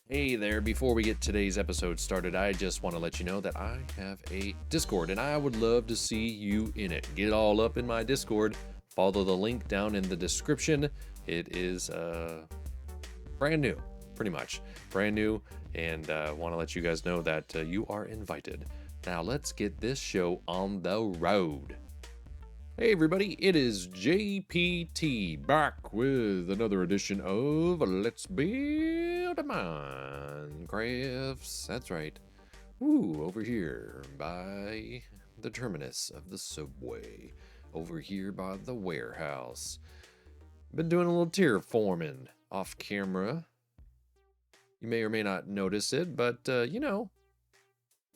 Hey there, before we get today's episode started, I just want to let you know that I have a Discord and I would love to see you in it. Get all up in my Discord, follow the link down in the description. It is brand new, pretty much. Brand new, and want to let you guys know that you are invited. Now let's get this show on the road. Hey everybody, it is JPT back with another edition of Let's Build a Minecrafts. That's right. Ooh, over here by the terminus of the subway. Over here by the warehouse. Been doing a little terraforming off camera. You may or may not notice it, but you know,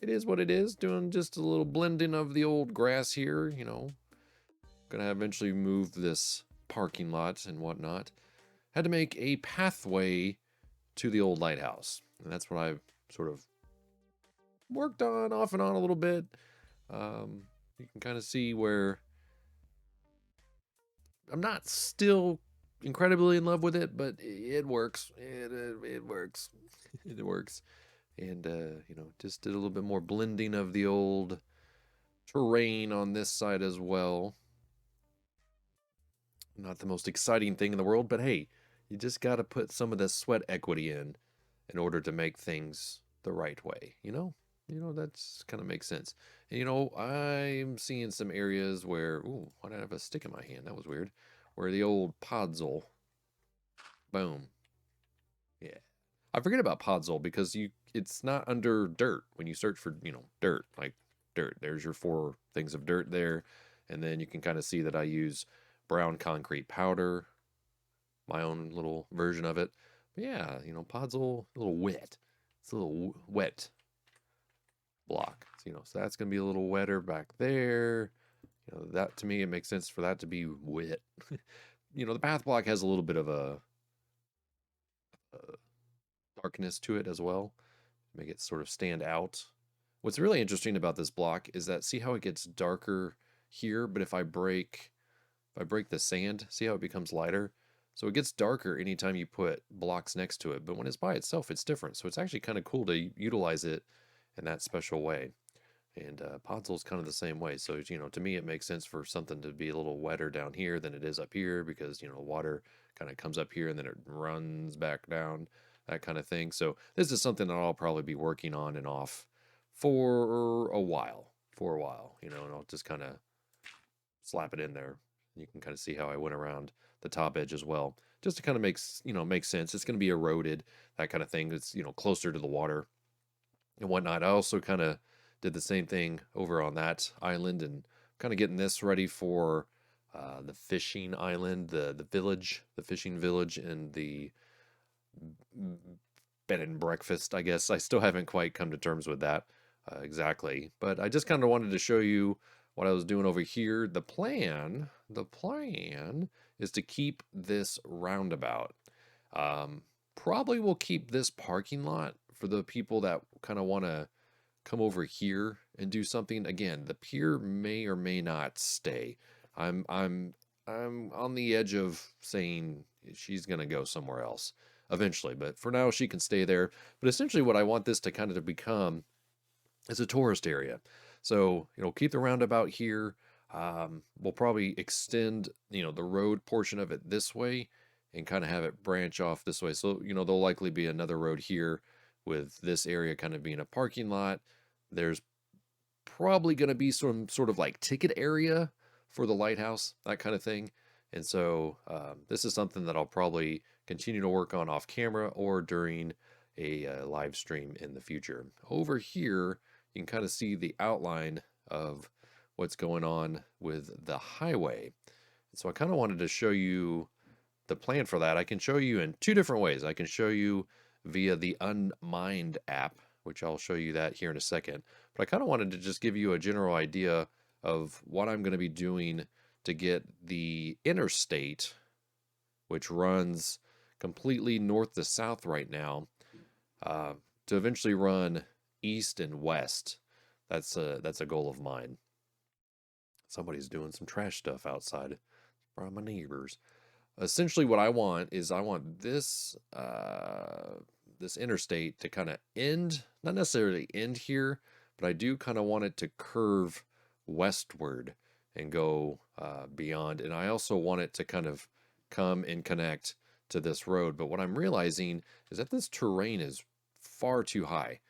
it is what it is. Doing just a little blending of the old grass here, you know. Gonna eventually move this parking lot and whatnot. Had to make a pathway to the old lighthouse. And that's what I've sort of worked on off and on a little bit. You can kind of see where I'm not still incredibly in love with it, but it works. It works. It works. And, you know, just did a little bit more blending of the old terrain on this side as well. Not the most exciting thing in the world, but hey, you just got to put some of the sweat equity in order to make things the right way, you know? You know, that's kind of makes sense. And you know, I'm seeing some areas where, ooh, why did I have a stick in my hand? That was weird. Where the old podzol, boom. Yeah. I forget about podzol because it's not under dirt when you search for, you know, dirt, like dirt. There's your 4 things of dirt there. And then you can kind of see that I use brown concrete powder, my own little version of it. But yeah, you know, podzol, a little wet. It's a little wet block. So, you know, so that's going to be a little wetter back there. You know, that to me, it makes sense for that to be wet. You know, the path block has a little bit of a darkness to it as well, make it sort of stand out. What's really interesting about this block is that see how it gets darker here, but if I break the sand, see how it becomes lighter? So it gets darker anytime you put blocks next to it, but when it's by itself, it's different. So it's actually kind of cool to utilize it in that special way. And Podsol's kind of the same way. So, you know, to me, it makes sense for something to be a little wetter down here than it is up here because, you know, water kind of comes up here and then it runs back down, that kind of thing. So this is something that I'll probably be working on and off for a while, you know, and I'll just kind of slap it in there. You can kind of see how I went around the top edge as well, just to kind of make sense. It's going to be eroded, that kind of thing. It's, you know, closer to the water and whatnot. I also kind of did the same thing over on that island and kind of getting this ready for the fishing island, the village, the fishing village, and the bed and breakfast. I guess I still haven't quite come to terms with that exactly, but I just kind of wanted to show you what I was doing over here. The plan is to keep this roundabout. Um, Probably will keep this parking lot for the people that kind of want to come over here and do something. Again, the pier may or may not stay. I'm I'm I'm on the edge of saying she's gonna go somewhere else eventually, but for now she can stay there. But essentially what I want this to kind of to become is a tourist area. So, you know, keep the roundabout here. We'll probably extend, you know, the road portion of it this way and kind of have it branch off this way. So, you know, there'll likely be another road here with this area kind of being a parking lot. There's probably going to be some sort of like ticket area for the lighthouse, that kind of thing. And so this is something that I'll probably continue to work on off camera or during a live stream in the future. Over here, you can kind of see the outline of what's going on with the highway. So I kind of wanted to show you the plan for that. I can show you in 2 different ways. I can show you via the Unmined app, which I'll show you that here in a second. But I kind of wanted to just give you a general idea of what I'm going to be doing to get the interstate, which runs completely north to south right now, to eventually run east and west. That's a goal of mine. Somebody's doing some trash stuff outside from my neighbors. Essentially, what I want is I want this interstate to kind of end, not necessarily end here, but I do kind of want it to curve westward and go beyond. And I also want it to kind of come and connect to this road. But what I'm realizing is that this terrain is far too high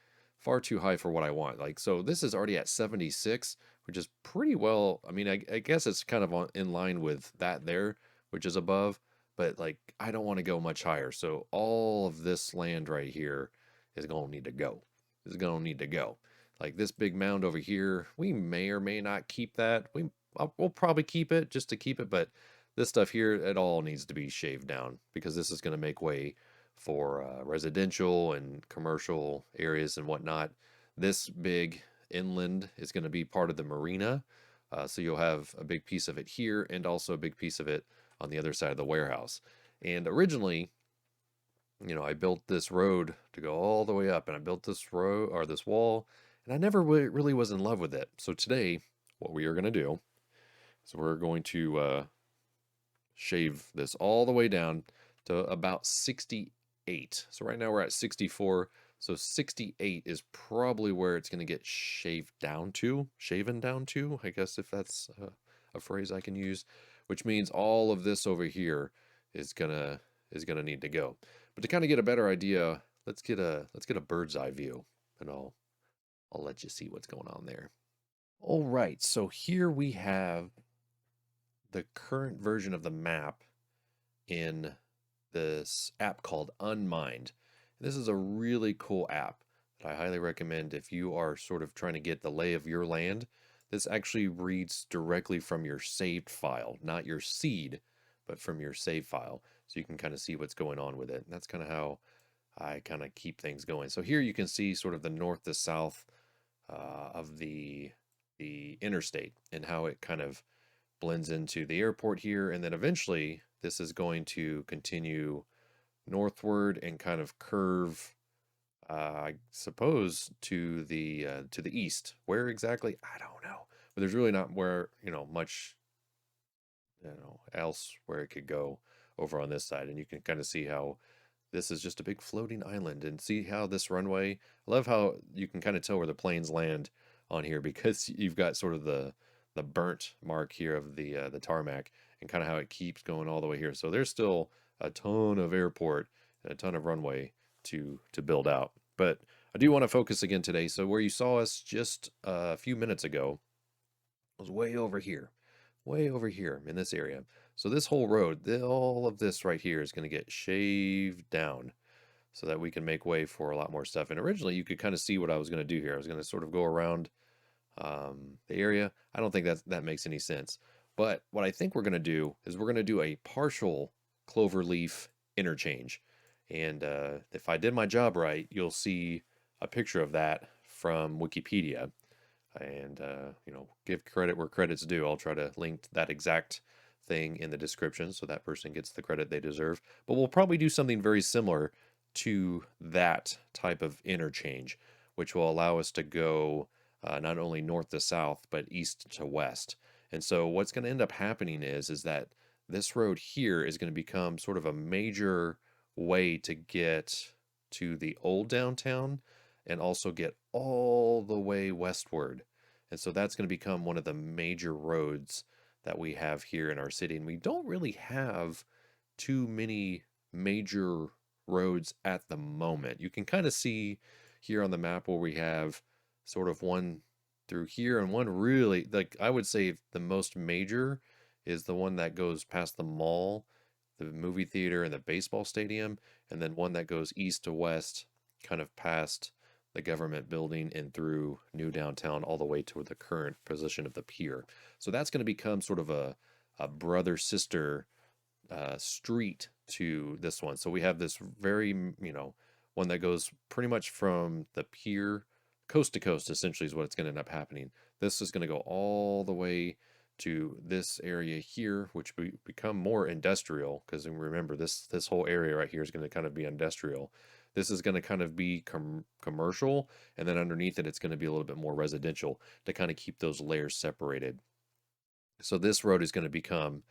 for what I want. Like, so this is already at 76, which is pretty well. I mean, I guess it's kind of in line with that there, which is above, but like, I don't want to go much higher. So all of this land right here is going to need to go. Is going to need to go. Like this big mound over here, we may or may not keep that. We'll probably keep it just to keep it, but this stuff here, it all needs to be shaved down because this is going to make way for residential and commercial areas and whatnot. This big inland is going to be part of the marina. So you'll have a big piece of it here and also a big piece of it on the other side of the warehouse. And originally, I built this road to go all the way up, and I built this road or this wall, and I never really was in love with it. So today, what we are going to do is we're going to shave this all the way down to about 68. So right now we're at 64. So 68 is probably where it's going to get shaven down to, I guess, if that's a phrase I can use, which means all of this over here is gonna need to go. But to kind of get a better idea, let's get a bird's eye view, and I'll let you see what's going on there. All right, so here we have the current version of the map in this app called Unmined. This is a really cool app that I highly recommend if you are sort of trying to get the lay of your land. This actually reads directly from your saved file, not your seed, but from your save file. So you can kind of see what's going on with it. And that's kind of how I kind of keep things going. So here you can see sort of the north to south of the interstate and how it kind of blends into the airport here. And then eventually this is going to continue northward and kind of curve, I suppose, to the east. Where exactly, I don't know, but there's really not much else where it could go over on this side. And you can kind of see how this is just a big floating island, and see how this runway, I love how you can kind of tell where the planes land on here because you've got sort of the burnt mark here of the tarmac, and kind of how it keeps going all the way here. So there's still a ton of airport and a ton of runway to build out. But I do want to focus again today. So where you saw us just a few minutes ago was way over here in this area. So this whole road, all of this right here is going to get shaved down so that we can make way for a lot more stuff. And originally you could kind of see what I was going to do here. I was going to sort of go around the area. I don't think that makes any sense. But what I think we're going to do is we're going to do a partial cloverleaf interchange. And if I did my job right, you'll see a picture of that from Wikipedia. And, give credit where credit's due. I'll try to link that exact thing in the description so that person gets the credit they deserve. But we'll probably do something very similar to that type of interchange, which will allow us to go not only north to south, but east to west. And so what's going to end up happening is that this road here is going to become sort of a major way to get to the old downtown and also get all the way westward. And so that's going to become one of the major roads that we have here in our city. And we don't really have too many major roads at the moment. You can kind of see here on the map where we have sort of one through here and one really, like, I would say the most major is the one that goes past the mall, the movie theater, and the baseball stadium, and then one that goes east to west, kind of past the government building and through new downtown all the way to the current position of the pier. So that's going to become sort of a brother sister street to this one. So we have this very, one that goes pretty much from the pier coast to coast, essentially, is what it's going to end up happening. This is going to go all the way to this area here, which become more industrial, because remember, this whole area right here is going to kind of be industrial. This is going to kind of be commercial, and then underneath it, it's going to be a little bit more residential to kind of keep those layers separated. So this road is going to become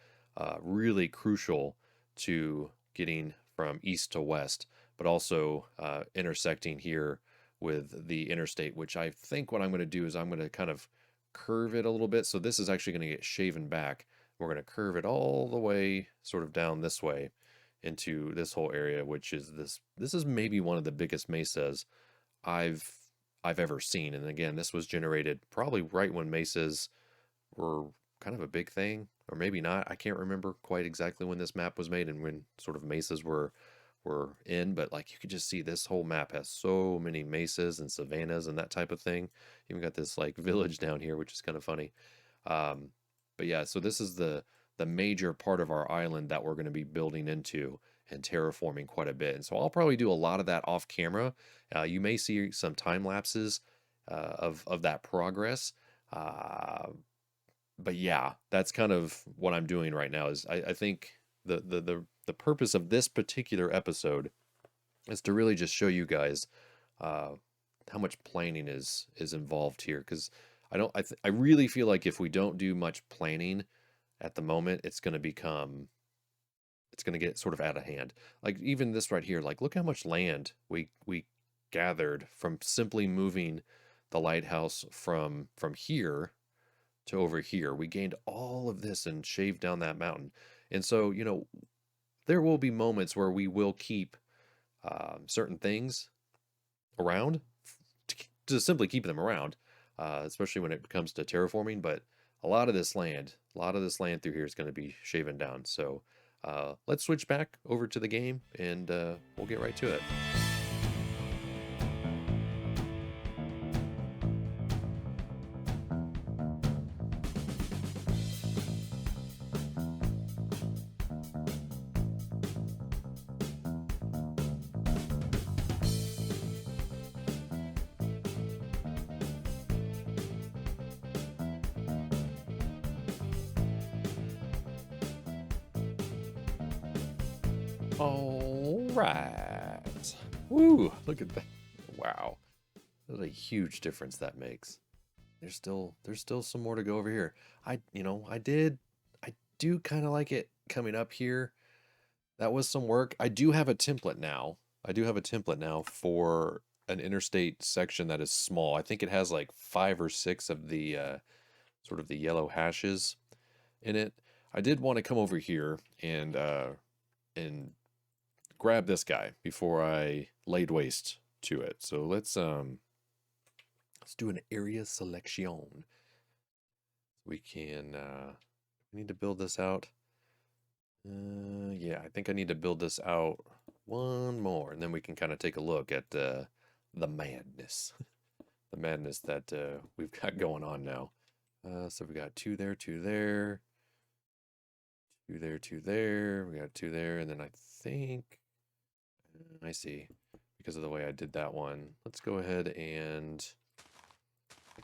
really crucial to getting from east to west. but also intersecting here with the interstate, which I think what I'm going to do is I'm going to kind of curve it a little bit. So this is actually going to get shaven back. We're going to curve it all the way sort of down this way into this whole area, which is this is maybe one of the biggest mesas I've I've ever seen. And again, this was generated probably right when mesas were kind of a big thing, or maybe not. I can't remember quite exactly when this map was made and when sort of mesas were in, but like you could just see this whole map has so many mesas and savannas and that type of thing. Even got this like village down here, which is kind of funny. Um, but yeah, so this is the major part of our island that we're going to be building into and terraforming quite a bit. And so I'll probably do a lot of that off camera. You may see some time lapses of that progress. Uh, but yeah, that's kind of what I'm doing right now. Is I think the purpose of this particular episode is to really just show you guys uh, how much planning is involved here. Because I really feel like if we don't do much planning at the moment, it's going to get sort of out of hand. Like even this right here, like look how much land we gathered from simply moving the lighthouse from here to over here. We gained all of this and shaved down that mountain. And so, there will be moments where we will keep certain things around to simply keep them around, especially when it comes to terraforming. But a lot of this land through here is going to be shaven down. So let's switch back over to the game and we'll get right to it. All right. Woo, look at that. Wow. That's a huge difference that makes. There's still some more to go over here. I do kind of like it coming up here. That was some work. I do have a template now. I do have a template now for an interstate section that is small. I think it has like 5 or 6 of the sort of the yellow hashes in it. I did want to come over here and grab this guy before I laid waste to it. So let's do an area selection. We can we need to build this out. Yeah, I think I need to build this out one more, and then we can kind of take a look at the madness, the madness that we've got going on now. So we got 2 there, 2 there, 2 there, 2 there. We got 2 there, and then I think I see because of the way I did that one. Let's go ahead and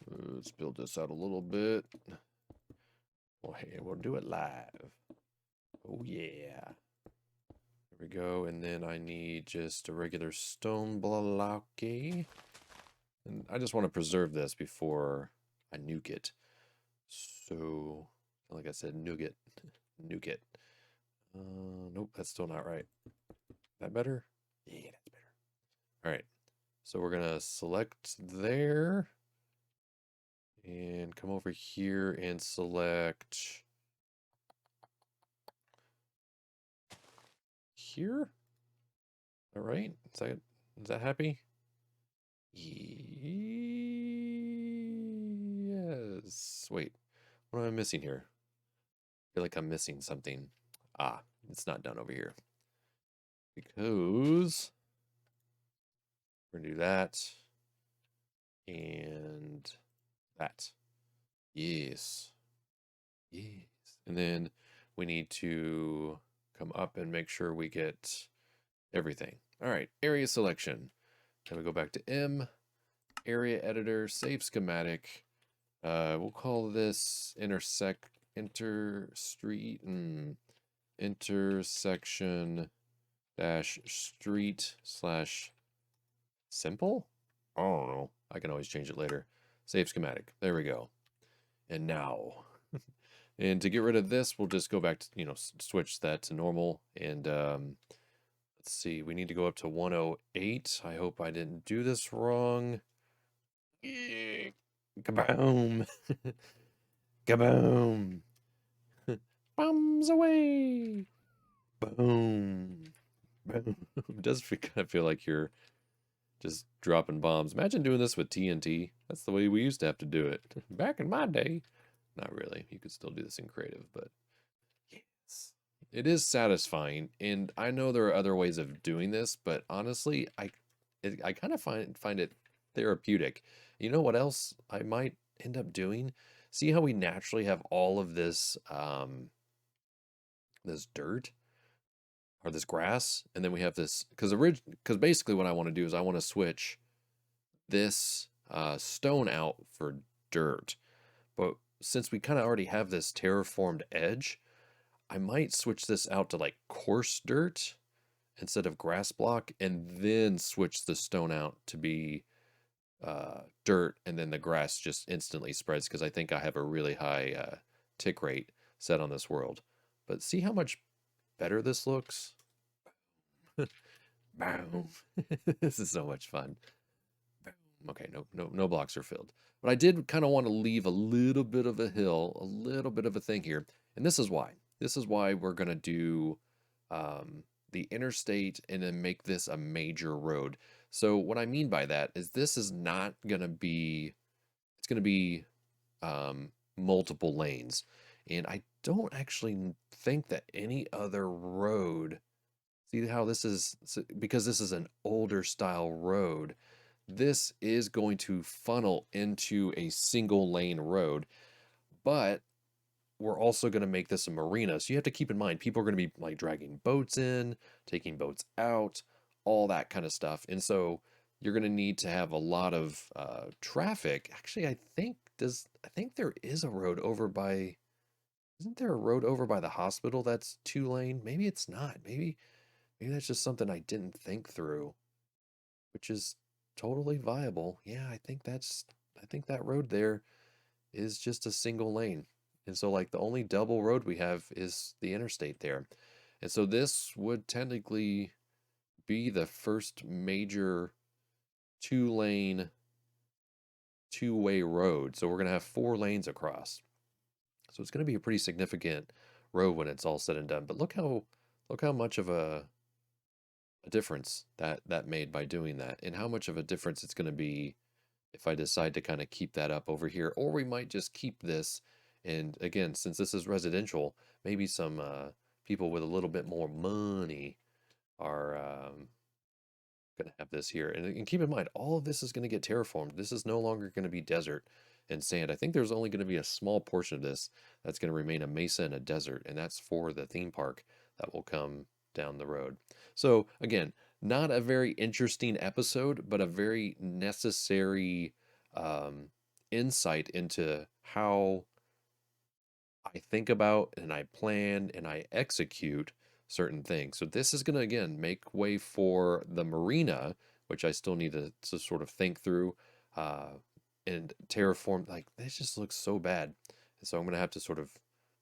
let's build this out a little bit. Well, hey, we'll do it live. Oh yeah. There we go. And then I need just a regular stone blocky. And I just want to preserve this before I nuke it. So, like I said, nuke it. Nuke it. Nope, that's still not right. That better? Yeah, that's better. All right. So we're going to select there. And come over here and select here. All right. Is that happy? Yes. Wait. What am I missing here? I feel like I'm missing something. Ah, it's not done over here. Because we're gonna do that and that. Yes. Yes. And then we need to come up and make sure we get everything. All right, area selection. Then we go back to M, area editor, save schematic. We'll call this intersection dash street slash simple. I don't know. I can always change it later. Save schematic. There we go. And now, and to get rid of this, we'll just go back to, switch that to normal. And let's let's see. We need to go up to 108. I hope I didn't do this wrong. Eh, Kaboom! Kaboom! Bombs away! Boom! Boom! It does kind of feel like you're just dropping bombs. Imagine doing this with TNT. That's the way we used to have to do it back in my day. Not really. You could still do this in creative, but yes. It is satisfying, and I know there are other ways of doing this, but honestly, I kind of find it therapeutic. You know what else I might end up doing? See how we naturally have all of this this dirt or this grass, and then we have this because basically what I want to do is I want to switch this stone out for dirt. But since we kind of already have this terraformed edge, I might switch this out to like coarse dirt instead of grass block, and then switch the stone out to be dirt, and then the grass just instantly spreads because I think I have a really high tick rate set on this world. But see how much better this looks? Boom. This is so much fun. Okay, no blocks are filled. But I did kind of want to leave a little bit of a hill, a little bit of a thing here. And this is why. This is why we're going to do the interstate and then make this a major road. So what I mean by that is this is not going to be, it's going to be multiple lanes. And I don't actually think that any other road, see how this is, because this is an older style road, this is going to funnel into a single lane road, but we're also going to make this a marina. So you have to keep in mind, people are going to be like dragging boats in, taking boats out, all that kind of stuff. And so you're going to need to have a lot of traffic. Actually, I think there is a road over by, isn't there a road over by the hospital that's 2 lane? Maybe it's not. Maybe that's just something I didn't think through, which is totally viable. Yeah, I think that road there is just a single lane. And so like the only double road we have is the interstate there. And so this would technically be the first major 2 lane, 2-way road. So we're going to have 4 lanes across. So it's going to be a pretty significant road when it's all said and done. But look how much of a difference that made by doing that, and how much of a difference it's going to be if I decide to kind of keep that up over here, or we might just keep this. And again, since this is residential, maybe some people with a little bit more money are going to have this here. And keep in mind, all of this is going to get terraformed. This is no longer going to be desert and sand. I think there's only going to be a small portion of this that's going to remain a mesa and a desert, and that's for the theme park that will come down the road. So again, not a very interesting episode, but a very necessary insight into how I think about and I plan and I execute certain things. So this is going to again make way for the marina, which I still need to sort of think through uh, and terraform. Like this just looks so bad, and so I'm going to have to sort of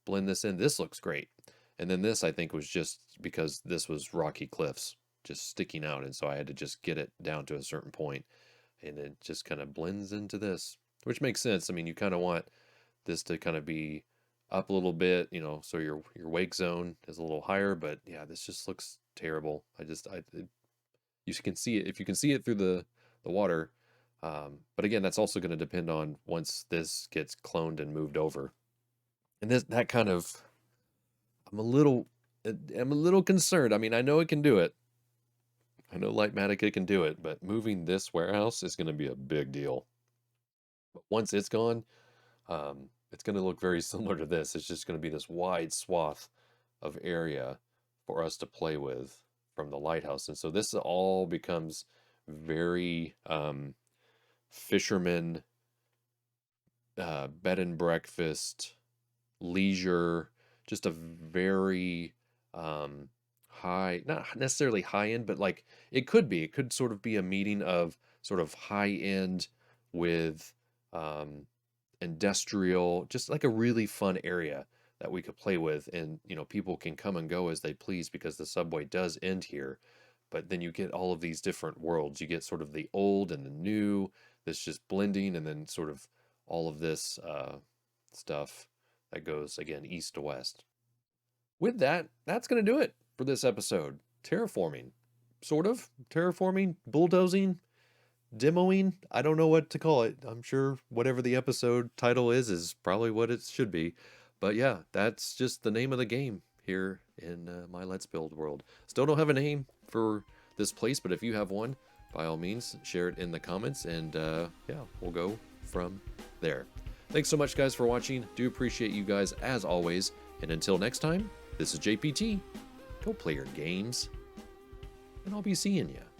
blend this in. This looks great, and then this I think was just because this was rocky cliffs just sticking out, and so I had to just get it down to a certain point, and it just kind of blends into this, which makes sense. I mean, you kind of want this to kind of be up a little bit, you know, so your wake zone is a little higher. But yeah, this just looks terrible. You can see it if you can see it through the water. But again, that's also going to depend on once this gets cloned and moved over. And this that kind of I'm a little I'm a little concerned. I mean, I know it can do it. I know Lightmatica can do it, but moving this warehouse is going to be a big deal. But once it's gone, it's going to look very similar to this. It's just going to be this wide swath of area for us to play with from the lighthouse. And so this all becomes very fisherman, bed and breakfast, leisure, just a very high, not necessarily high end, but like it could be. It could sort of be a meeting of sort of high end with um, industrial, just like a really fun area that we could play with. And, you know, people can come and go as they please because the subway does end here. but then you get all of these different worlds. You get sort of the old and the new, that's just blending, and then sort of all of this stuff that goes, again, east to west. With that, that's going to do it for this episode. Terraforming. Sort of. Terraforming, bulldozing, demoing. I don't know what to call it. I'm sure whatever the episode title is probably what it should be. But yeah, that's just the name of the game here in my Let's Build world. Still don't have a name for this place, but if you have one, by all means, share it in the comments, and yeah, we'll go from there. Thanks so much, guys, for watching. Do appreciate you guys as always. And until next time, this is JPT. Go play your games, and I'll be seeing you.